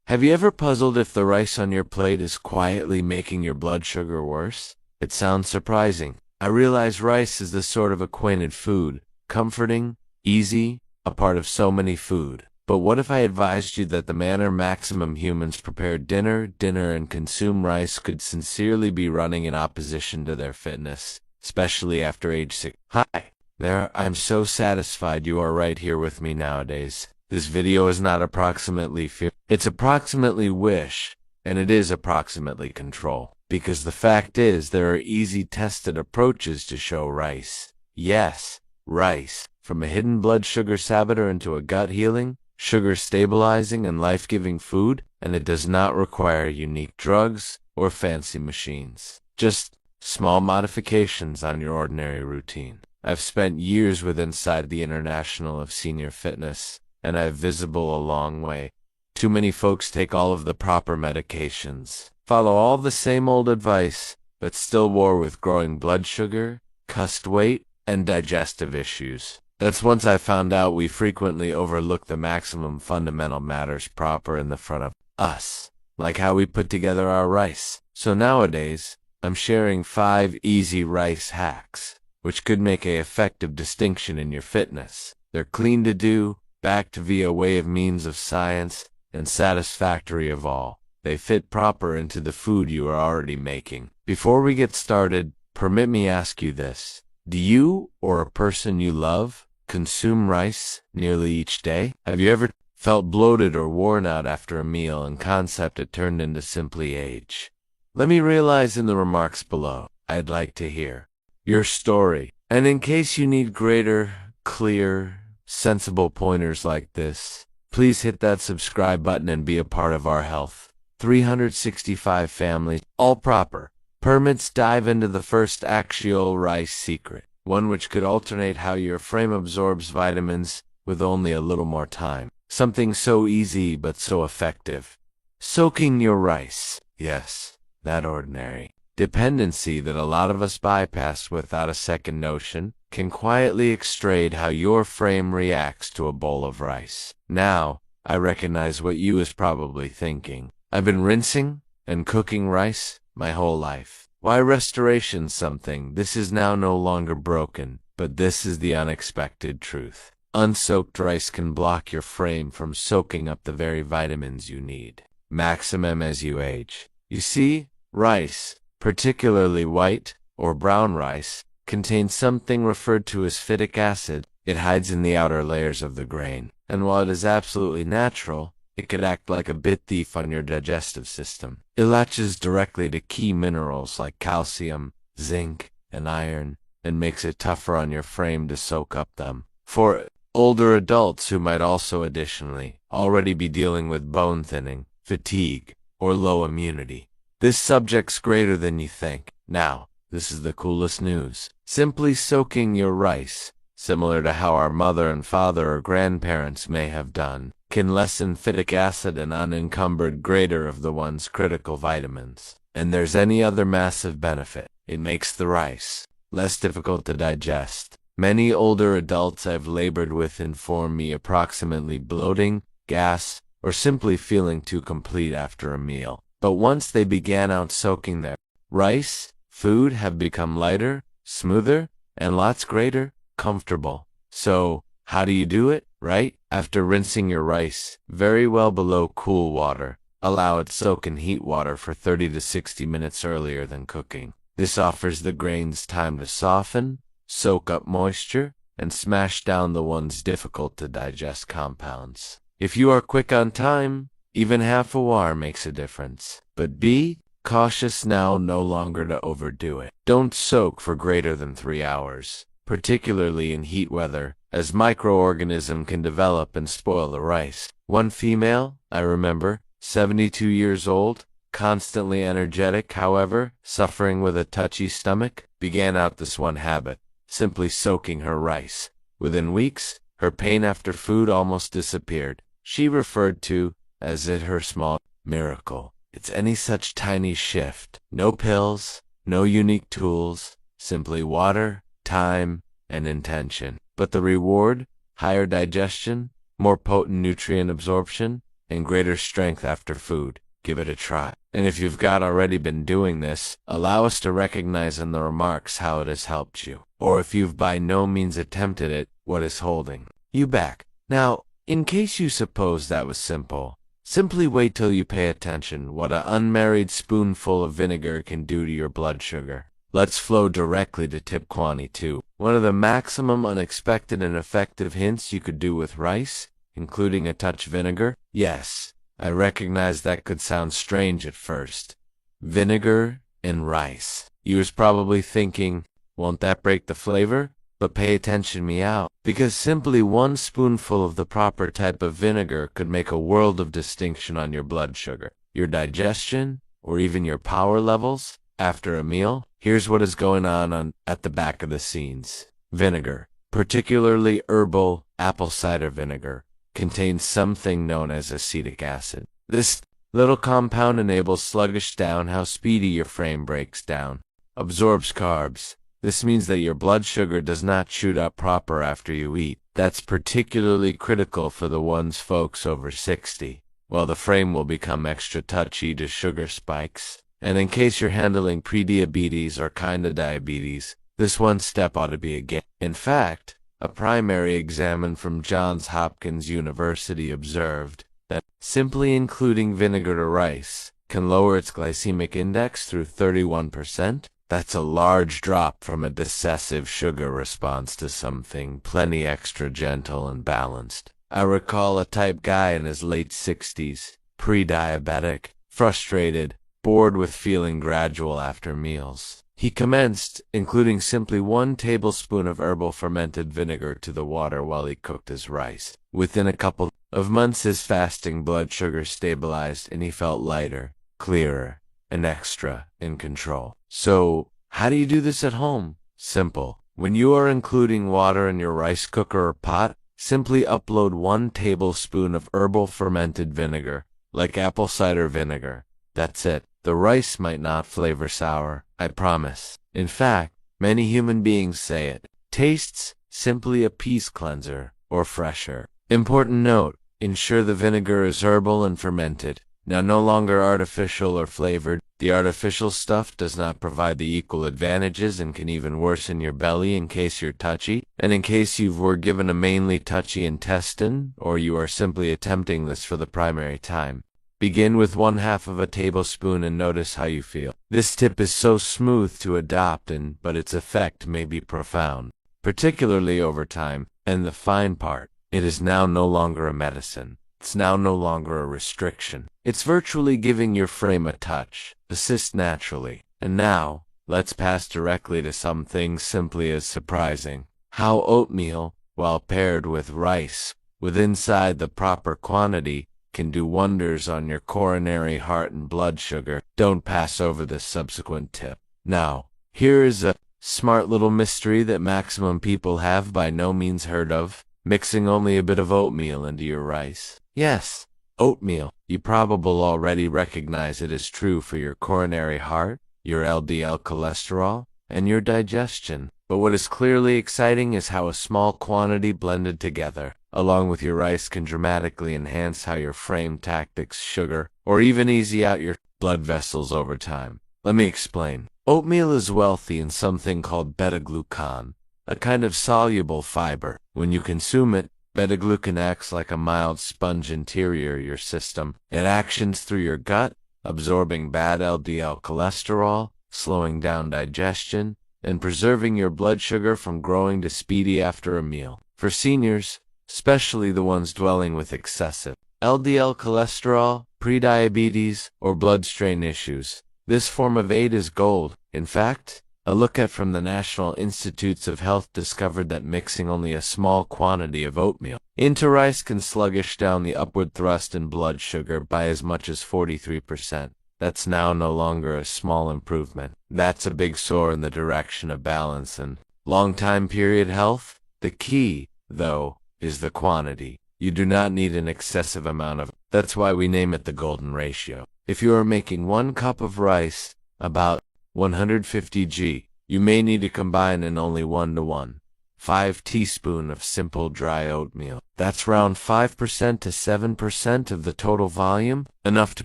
Have you ever puzzled if the rice on your plate is quietly making your blood sugar worse? It sounds surprising. I realize rice is the sort of acquainted food, comforting, easy, a part of so many food. But what if I advised you that the manner maximum humans prepare dinner, and consume rice could sincerely be running in opposition to their fitness, especially after age 6? Hi there, I'm so satisfied you are right here with me nowadays. This video is not approximately fear, it's approximately wish, and it is approximately control. Because the fact is, there are easy tested approaches to show rice. Yes, rice. From a hidden blood sugar saboteur into a gut healing, sugar stabilizing and life-giving food, and it does not require unique drugs or fancy machines. Just small modifications on your ordinary routine. I've spent years with Inside the International of Senior Fitness, and I've visible a long way. Too many folks take all of the proper medications, follow all the same old advice, but still war with growing blood sugar, cussed weight, and digestive issues. That's once I found out we frequently overlook the maximum fundamental matters proper in the front of us, like how we put together our rice. So nowadays, I'm sharing 5 easy rice hacks, which could make an effective distinction in your fitness. They're clean to do, backed via way of means of science, and satisfactory of all. They fit proper into the food you are already making. Before we get started, permit me ask you this. Do you, or a person you love, consume rice nearly each day? Have you ever felt bloated or worn out after a meal and concept it turned into simply age? Let me realize in the remarks below. I'd like to hear your story. And in case you need greater, clear, sensible pointers like this, please hit that subscribe button and be a part of our Health 365 family. All proper permits dive into the first actual rice secret, one which could alternate how your frame absorbs vitamins with only a little more time. Something so easy but so effective. Soaking your rice. Yes, that ordinary dependency that a lot of us bypass without a second notion can quietly extrade how your frame reacts to a bowl of rice. Now, I recognize what you is probably thinking. I've been rinsing and cooking rice my whole life. Why restoration something? This is now no longer broken, but this is the unexpected truth. Unsoaked rice can block your frame from soaking up the very vitamins you need. Maximum as you age. You see, rice, particularly white or brown rice, contains something referred to as phytic acid. It hides in the outer layers of the grain, and while it is absolutely natural, it could act like a bit thief on your digestive system. It latches directly to key minerals like calcium, zinc, and iron, and makes it tougher on your frame to soak up them. For older adults who might also additionally already be dealing with bone thinning, fatigue, or low immunity, this subject's greater than you think. Now, this is the coolest news. Simply soaking your rice, similar to how our mother and father or grandparents may have done, can lessen phytic acid and unencumbered greater of the one's critical vitamins. And there's any other massive benefit. It makes the rice less difficult to digest. Many older adults I've labored with inform me approximately bloating, gas, or simply feeling too complete after a meal. But once they began out soaking their rice, food have become lighter, smoother, and lots greater, comfortable. So, how do you do it, right? After rinsing your rice very well below cool water, allow it soak in heat water for 30 to 60 minutes earlier than cooking. This offers the grains time to soften, soak up moisture, and smash down the ones difficult to digest compounds. If you are quick on time, even half a hour makes a difference. But be cautious now, no longer to overdo it. Don't soak for greater than 3 hours, particularly in heat weather, as microorganism can develop and spoil the rice. One female, I remember, 72 years old, constantly energetic, however, suffering with a touchy stomach, began out this one habit, simply soaking her rice. Within weeks, her pain after food almost disappeared. She referred to as it her small miracle. It's any such tiny shift. No pills, no unique tools, simply water, time, and intention. But the reward? Higher digestion, more potent nutrient absorption, and greater strength after food. Give it a try. And if you've already been doing this, allow us to recognize in the remarks how it has helped you. Or if you've by no means attempted it, what is holding you back. Now, in case you suppose that was simple, simply wait till you pay attention what an unmarried spoonful of vinegar can do to your blood sugar. Let's flow directly to tip 22. One of the maximum unexpected and effective hints you could do with rice, including a touch vinegar. Yes, I recognize that could sound strange at first. Vinegar and rice. You was probably thinking, won't that break the flavor? But pay attention me out, because simply one spoonful of the proper type of vinegar could make a world of distinction on your blood sugar, your digestion, or even your power levels after a meal. Here's what is going on at the back of the scenes. Vinegar, particularly herbal apple cider vinegar, contains something known as acetic acid. This little compound enables sluggish down how speedy your frame breaks down, absorbs carbs. This means that your blood sugar does not shoot up proper after you eat. That's particularly critical for the ones folks over 60. Well, the frame will become extra touchy to sugar spikes. And in case you're handling prediabetes or kinda diabetes, this one step ought to be a gift. In fact, a primary examine from Johns Hopkins University observed that simply including vinegar to rice can lower its glycemic index through 31%. That's a large drop from a decessive sugar response to something plenty extra gentle and balanced. I recall a type guy in his late 60s, pre-diabetic, frustrated, bored with feeling gradual after meals. He commenced including simply 1 tablespoon of herbal fermented vinegar to the water while he cooked his rice. Within a couple of months his fasting blood sugar stabilized and he felt lighter, clearer, and extra in control. So, how do you do this at home? Simple. When you are including water in your rice cooker or pot, simply upload 1 tablespoon of herbal fermented vinegar, like apple cider vinegar. That's it. The rice might not flavor sour, I promise. In fact, many human beings say it. Tastes simply a peace cleanser, or fresher. Important note, ensure the vinegar is herbal and fermented. Now no longer artificial or flavored. The artificial stuff does not provide the equal advantages and can even worsen your belly in case you're touchy, and in case you were given a mainly touchy intestine, or you are simply attempting this for the primary time. Begin with 1/2 of a tablespoon and notice how you feel. This tip is so smooth to adopt but its effect may be profound, particularly over time. And the fine part, it is now no longer a medicine. It's now no longer a restriction. It's virtually giving your frame a touch, assist naturally. And now, let's pass directly to something simply as surprising. How oatmeal, while paired with rice, with inside the proper quantity, can do wonders on your coronary heart and blood sugar. Don't pass over this subsequent tip. Now, here is a smart little mystery that maximum people have by no means heard of. Mixing only a bit of oatmeal into your rice. Yes, oatmeal. You probably already recognize it as true for your coronary heart, your LDL cholesterol, and your digestion. But what is clearly exciting is how a small quantity blended together, along with your rice, can dramatically enhance how your frame tactics sugar, or even easy out your blood vessels over time. Let me explain. Oatmeal is wealthy in something called beta-glucan, a kind of soluble fiber. When you consume it, beta-glucan acts like a mild sponge interior your system. It actions through your gut, absorbing bad LDL cholesterol, slowing down digestion, and preserving your blood sugar from growing too speedy after a meal. For seniors, especially the ones dwelling with excessive LDL cholesterol, prediabetes, or blood strain issues, this form of aid is gold. In fact, a look at from the National Institutes of Health discovered that mixing only a small quantity of oatmeal into rice can sluggish down the upward thrust in blood sugar by as much as 43%. That's now no longer a small improvement. That's a big soar in the direction of balance and long-time period health. The key, though, is the quantity. You do not need an excessive amount of it. That's why we name it the golden ratio. If you are making 1 cup of rice, about 150 g, you may need to combine in only 1 to 1. 5 teaspoons of simple dry oatmeal. That's around 5% to 7% of the total volume, enough to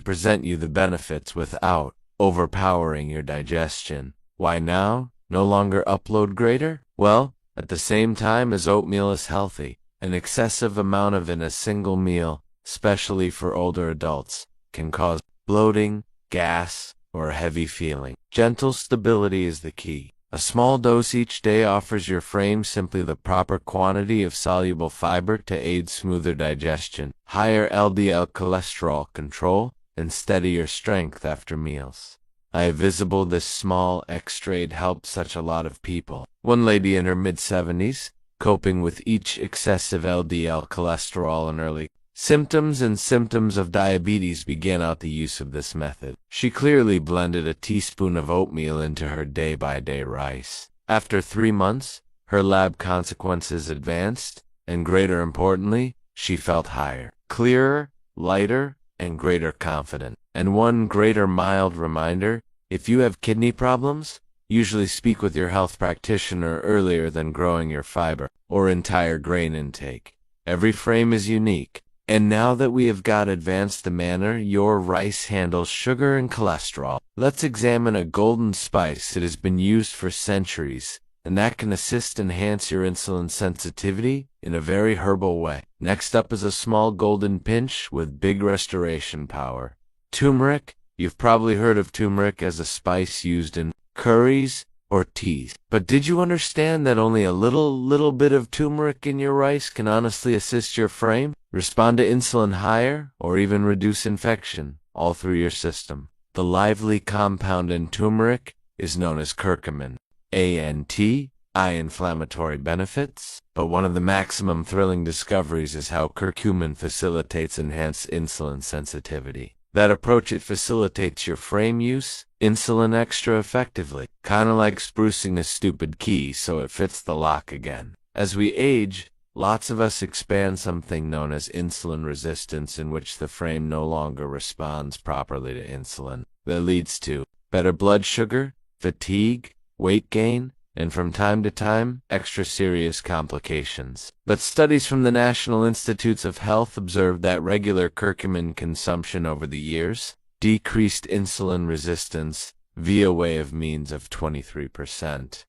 present you the benefits without overpowering your digestion. Why now? No longer upload greater? Well, at the same time as oatmeal is healthy, an excessive amount of it in a single meal, especially for older adults, can cause bloating, gas, or a heavy feeling. Gentle stability is the key. A small dose each day offers your frame simply the proper quantity of soluble fiber to aid smoother digestion, higher LDL cholesterol control, and steadier strength after meals. I have visible this small extra aid helped such a lot of people. One lady in her mid-70s, coping with each excessive LDL cholesterol and early symptoms of diabetes, began out the use of this method. She clearly blended a teaspoon of oatmeal into her day-by-day rice. After 3 months, her lab consequences advanced, and greater importantly, she felt higher, clearer, lighter, and greater confident. And one greater mild reminder, if you have kidney problems, usually speak with your health practitioner earlier than growing your fiber or entire grain intake. Every frame is unique. And now that we have got advanced the manner your rice handles sugar and cholesterol, let's examine a golden spice that has been used for centuries, and that can enhance your insulin sensitivity in a very herbal way. Next up is a small golden pinch with big restoration power. Turmeric. You've probably heard of turmeric as a spice used in curries or teas. But did you understand that only a little bit of turmeric in your rice can honestly assist your frame, respond to insulin higher, or even reduce infection, all through your system? The lively compound in turmeric is known as curcumin, anti-inflammatory benefits. But one of the maximum thrilling discoveries is how curcumin facilitates enhanced insulin sensitivity. That approach, it facilitates your frame use insulin extra effectively, kinda like sprucing a stupid key so it fits the lock again. As we age, lots of us expand something known as insulin resistance, in which the frame no longer responds properly to insulin. That leads to better blood sugar, fatigue, weight gain, and from time to time, extra serious complications. But studies from the National Institutes of Health observed that regular curcumin consumption over the years decreased insulin resistance via way of means of 23%.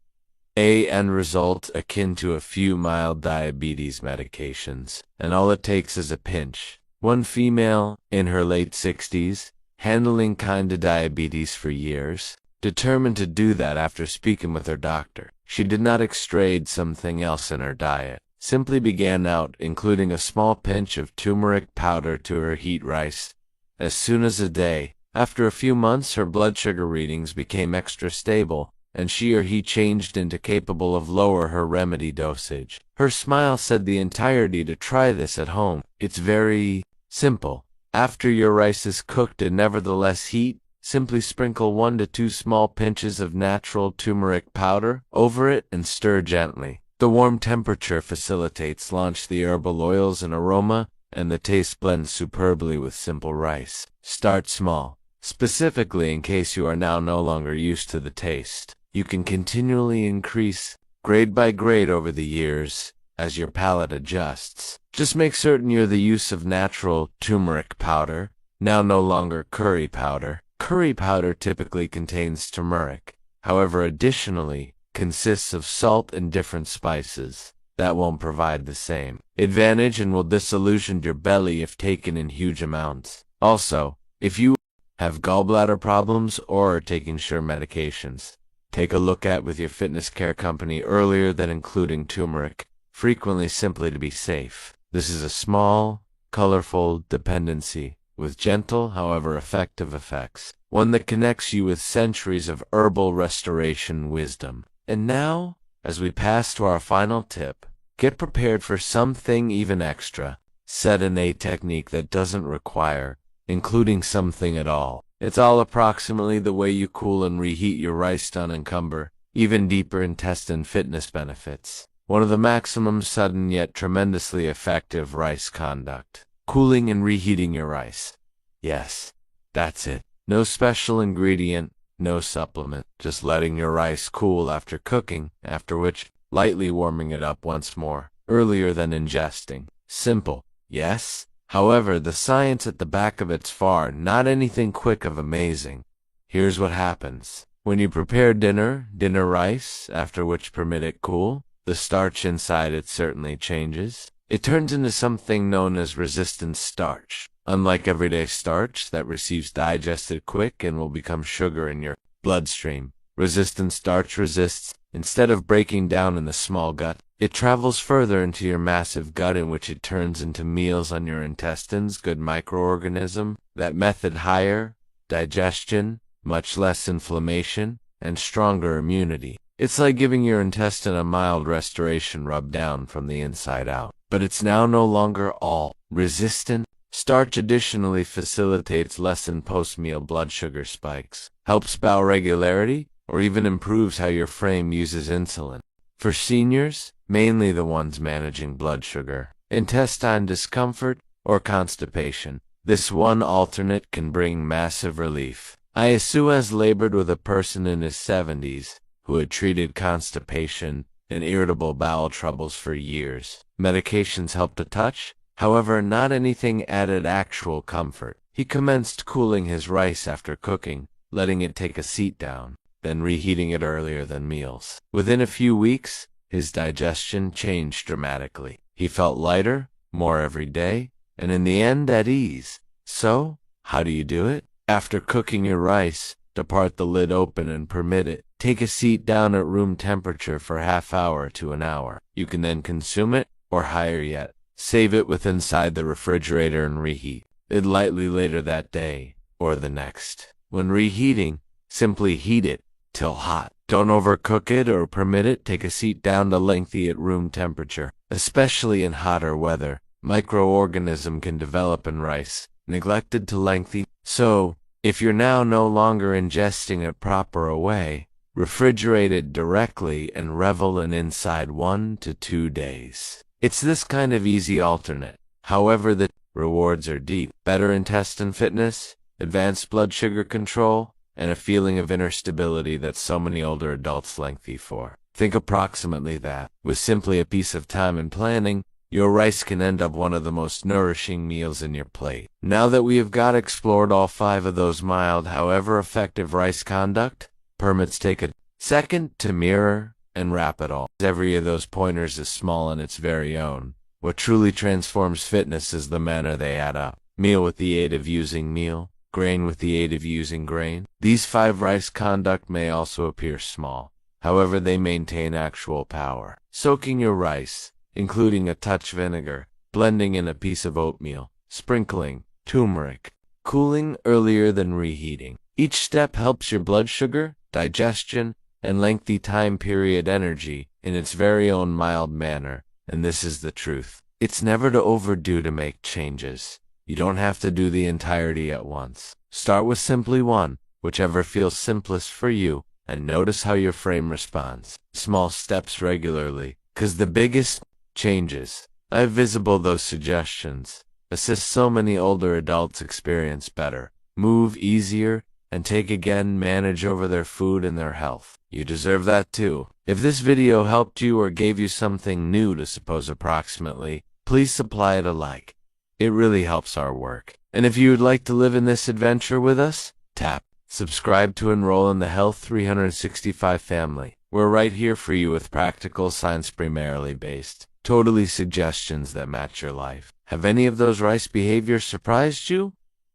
A end result akin to a few mild diabetes medications, and all it takes is a pinch. One female, in her late 60s, handling kinda diabetes for years, determined to do that after speaking with her doctor. She did not extrade something else in her diet, simply began out including a small pinch of turmeric powder to her heat rice as soon as a day. After a few months, her blood sugar readings became extra stable, and she or he changed into capable of lower her remedy dosage. Her smile said the entirety to try this at home. It's very simple. After your rice is cooked and nevertheless heat, simply sprinkle 1 to 2 small pinches of natural turmeric powder over it and stir gently. The warm temperature facilitates launch the herbal oils and aroma, and the taste blends superbly with simple rice. Start small. Specifically in case you are now no longer used to the taste. You can continually increase, grade by grade over the years, as your palate adjusts. Just make certain you're the use of natural turmeric powder, now no longer curry powder. Curry powder typically contains turmeric, however additionally consists of salt and different spices. That won't provide the same advantage and will disillusion your belly if taken in huge amounts. Also, if you have gallbladder problems or are taking sure medications, take a look at with your fitness care company earlier than including turmeric, frequently simply to be safe. This is a small, colorful dependency with gentle, however effective effects, one that connects you with centuries of herbal restoration wisdom. And now, as we pass to our final tip, get prepared for something even extra. Set in a technique that doesn't require including something at all. It's all approximately the way you cool and reheat your rice to unencumber even deeper intestine fitness benefits. One of the maximum sudden yet tremendously effective rice conduct. Cooling and reheating your rice. Yes, that's it. No special ingredient, no supplement, just letting your rice cool after cooking, after which, lightly warming it up once more, earlier than ingesting. Simple, yes? However, the science at the back of it's far not anything quick of amazing. Here's what happens. When you prepare dinner rice, after which permit it cool, the starch inside it certainly changes. It turns into something known as resistant starch. Unlike everyday starch that receives digested quick and will become sugar in your bloodstream, resistant starch resists. Instead of breaking down in the small gut, it travels further into your massive gut, in which it turns into meals on your intestines. Good microorganism. That method higher digestion, much less inflammation, and stronger immunity. It's like giving your intestine a mild restoration rub down from the inside out. But it's now no longer all resistant. Starch additionally facilitates less than post-meal blood sugar spikes, helps bowel regularity, or even improves how your frame uses insulin. For seniors, mainly the ones managing blood sugar, intestine discomfort, or constipation, this one alternate can bring massive relief. Iasu has labored with a person in his 70s who had treated constipation and irritable bowel troubles for years. Medications helped a touch, however, not anything added actual comfort. He commenced cooling his rice after cooking, letting it take a seat down, then reheating it earlier than meals. Within a few weeks, his digestion changed dramatically. He felt lighter, more every day, and in the end at ease. So, how do you do it? After cooking your rice, depart the lid open and permit it. Take a seat down at room temperature for half hour to an hour. You can then consume it, or higher yet, save it with inside the refrigerator and reheat it lightly later that day, or the next. When reheating, simply heat it till hot. Don't overcook it or permit it. Take a seat down to lengthy at room temperature. Especially in hotter weather, microorganism can develop in rice, neglected to lengthy. So, if you're now no longer ingesting it proper away, refrigerate it directly and revel in inside 1 to 2 days. It's this kind of easy alternate. However, the rewards are deep. Better intestine fitness, advanced blood sugar control, and a feeling of inner stability that so many older adults lengthy for. Think approximately that, with simply a piece of time and planning, your rice can end up one of the most nourishing meals in your plate. Now that we have explored all 5 of those mild, however effective rice conduct, permits take a second to mirror and wrap it all. Every of those pointers is small in its very own. What truly transforms fitness is the manner they add up. Meal with the aid of using meal, grain with the aid of using grain. These 5 rice conduct may also appear small. However, they maintain actual power. Soaking your rice, including a touch vinegar, blending in a piece of oatmeal, sprinkling turmeric, cooling earlier than reheating. Each step helps your blood sugar, digestion, and lengthy time period energy in its very own mild manner. And this is the truth. It's never to overdo to make changes. You don't have to do the entirety at once. Start with simply one, whichever feels simplest for you, and notice how your frame responds. Small steps regularly, 'cause the biggest changes, visible those suggestions, assist so many older adults experience better, move easier, and take again manage over their food and their health. You deserve that too. If this video helped you or gave you something new to suppose approximately, please supply it a like. It really helps our work. And if you would like to live in this adventure with us, tap subscribe to enroll in the Health 365 family. We're right here for you with practical science primarily based, totally suggestions that match your life. Have any of those rice behaviors surprised you?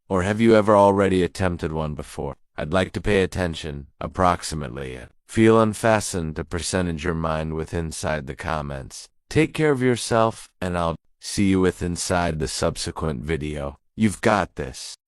Or have you ever already attempted one before? I'd like to pay attention, approximately it. Feel unfastened to percentage your mind with inside the comments. Take care of yourself, and I'll see you with inside the subsequent video. You've got this.